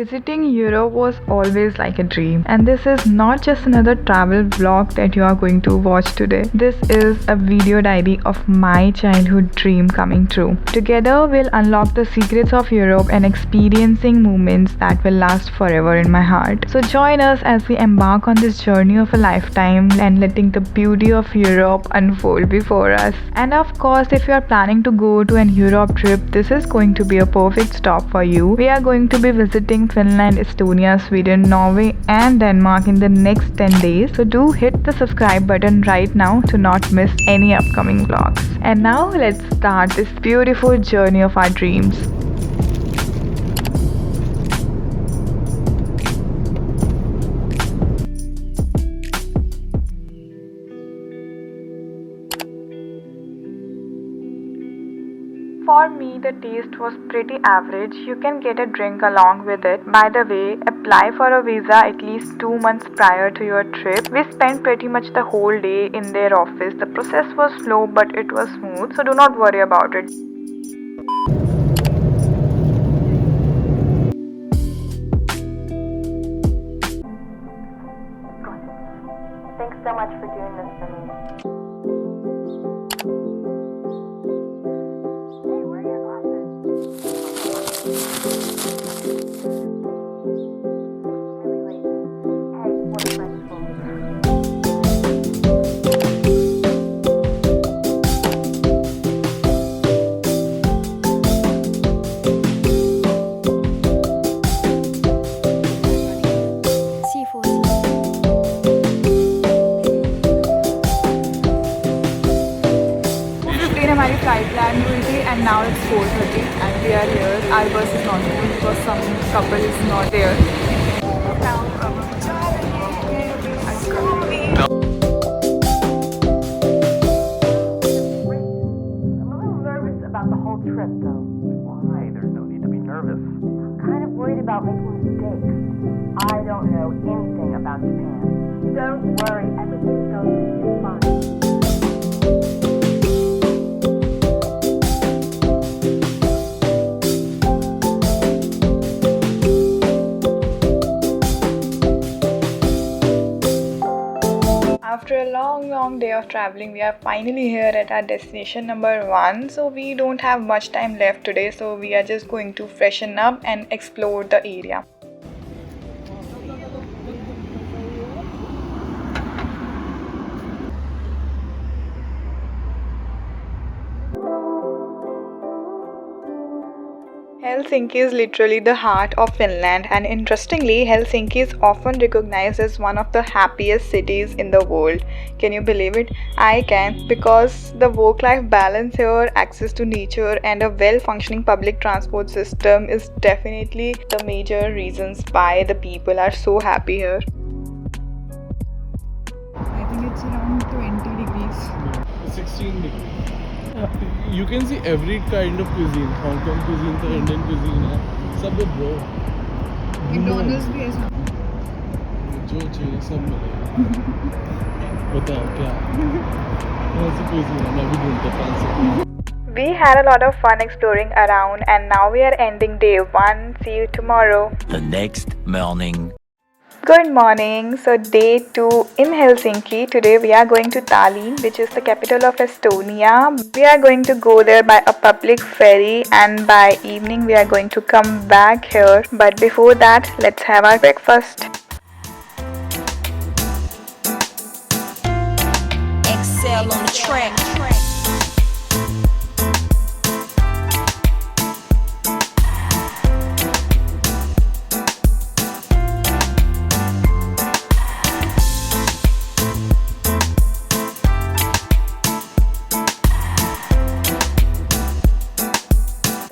Visiting Europe was always like a dream, and this is not just another travel vlog that you are going to watch today. This is a video diary of my childhood dream coming true. Together, we'll unlock the secrets of Europe and experiencing moments that will last forever in my heart. So join us as we embark on this journey of a lifetime and letting the beauty of Europe unfold before us. And of course, if you are planning to go to an Europe trip, this is going to be a perfect stop for you. We are going to be visiting Finland, Estonia, Sweden, Norway and Denmark in the next 10 days. So do hit the subscribe button right now to not miss any upcoming vlogs. And now let's start this beautiful journey of our dreams. For me, the taste was pretty average. You can get a drink along with it. By the way, apply for a visa at least 2 months prior to your trip. We spent pretty much the whole day in their office. The process was slow, but it was smooth, so do not worry about it. Thanks so much for doing this for me. हमारी flight land हुई थी and now it's 4:30 and we are here. Our bus is not moving because some couple is not there. I'm a little nervous about the whole trip though. Why? There's no need to be nervous. I'm kind of worried about making mistakes. I don't know anything about Japan. Don't worry, everything's going to be fine. After a long day of traveling, we are finally here at our destination number 1. So we don't have much time left today, so we are just going to freshen up and explore the area. Helsinki is literally the heart of Finland, and interestingly, Helsinki is often recognized as one of the happiest cities in the world. Can you believe it? I can, because the work-life balance here, access to nature and a well-functioning public transport system is definitely the major reasons why the people are so happy here. I think it's around 20 degrees. No, 16 degrees. You can see every kind of cuisine. Hong Kong cuisine, the Indian cuisine है सब है bro. McDonald's भी है साथ में. जो चाहिए सब मिलेगा. बताओ क्या? कौन सी cuisine है? मैं भी ढूंढता हूँ. We had a lot of fun exploring around, and now we are ending day 1. See you tomorrow. The next morning. Good morning. So day 2 in Helsinki. Today we are going to Tallinn, which is the capital of Estonia. We are going to go there by a public ferry, and by evening we are going to come back here. But before that, let's have our breakfast. Excel on the track.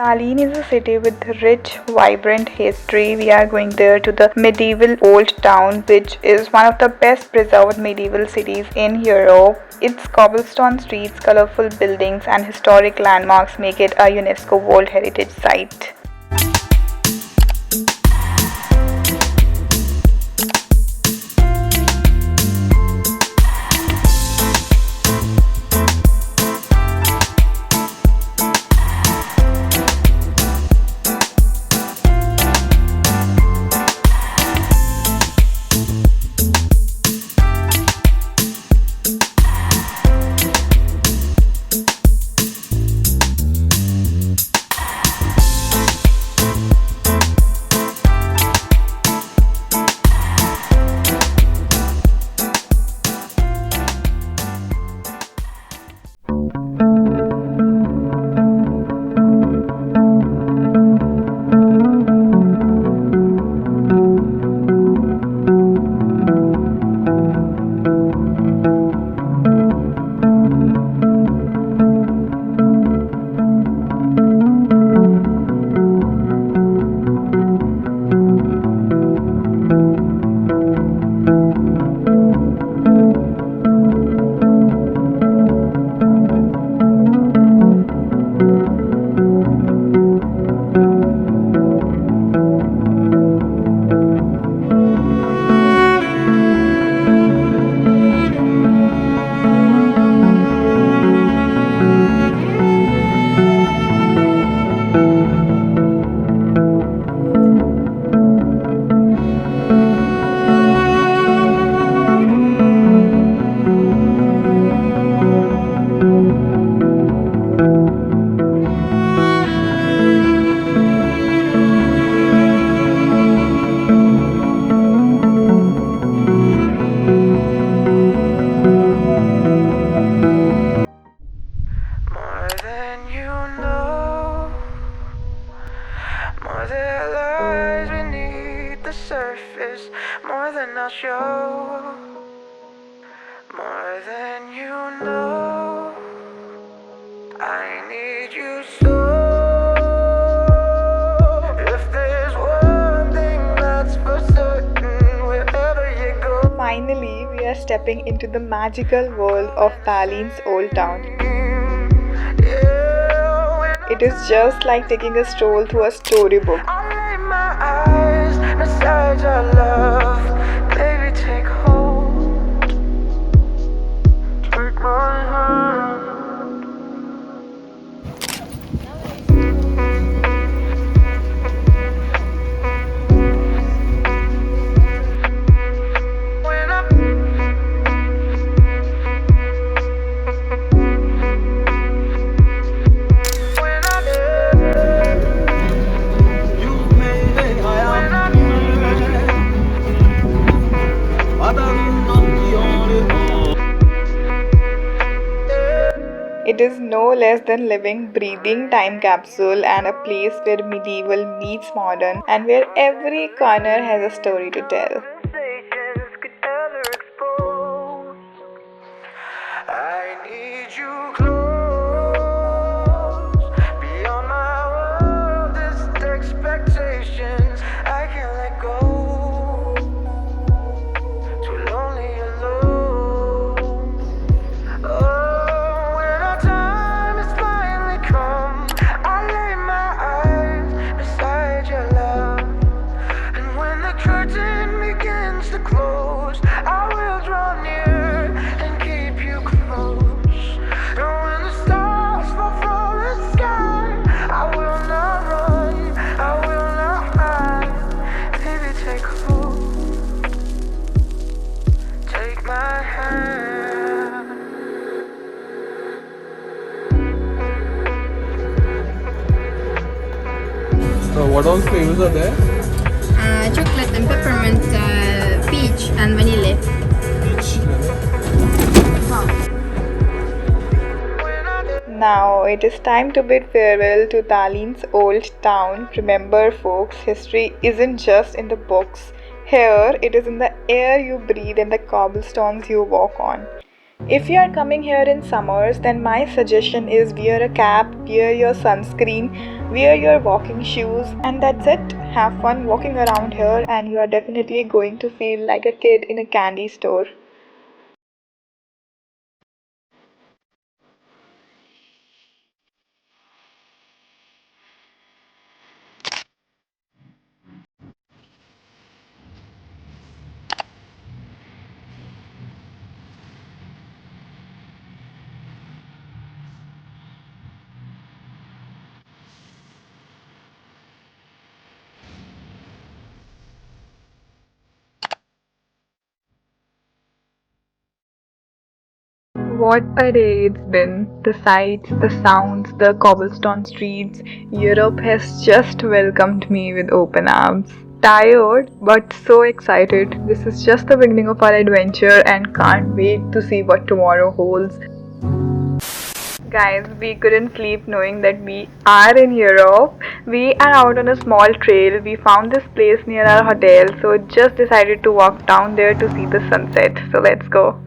Tallinn is a city with rich, vibrant history. We are going there to the medieval old town, which is one of the best preserved medieval cities in Europe. Its cobblestone streets, colorful buildings and historic landmarks make it a UNESCO World Heritage Site. Are there lies beneath the surface? More than I'll show, more than you know. I need you so. If there's one thing that's for certain, wherever you go. Finally, we are stepping into the magical world of Tallinn's old town. It is just like taking a stroll through a storybook. I lay my eyes beside your love. Baby, take hold. Take my hand. When I It is no less than living, breathing time capsule and a place where medieval meets modern and where every corner has a story to tell. conversations could ever expose. I need you close, beyond my wildest expectations. I can't let go, too lonely alone. Oh, when our time has finally come, I lay my eyes beside your love. And when the curtain begins to close, I will draw near and keep you close. And when the stars fall from the sky, I will not run, I will not hide. Baby, take hold, take my hand. So what all flavors are there? Chocolate and peppermint, peach and vanilla. Now it is time to bid farewell to Tallinn's old town. Remember, folks, history isn't just in the books. Here, it is in the air you breathe and the cobblestones you walk on. If you are coming here in summers, then my suggestion is wear a cap, wear your sunscreen, wear your walking shoes, and that's it. Have fun walking around here, and you are definitely going to feel like a kid in a candy store. What a day it's been. The sights, the sounds, the cobblestone streets. Europe has just welcomed me with open arms. Tired, but so excited. This is just the beginning of our adventure and can't wait to see what tomorrow holds. Guys, we couldn't sleep knowing that we are in Europe. We are out on a small trail. We found this place near our hotel, so just decided to walk down there to see the sunset. So let's go.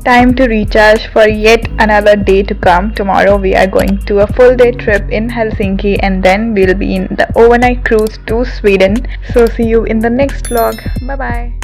Time to recharge for yet another day to come. Tomorrow we are going to a full day trip in Helsinki and then we'll be in the overnight cruise to Sweden. So see you in the next vlog. Bye bye.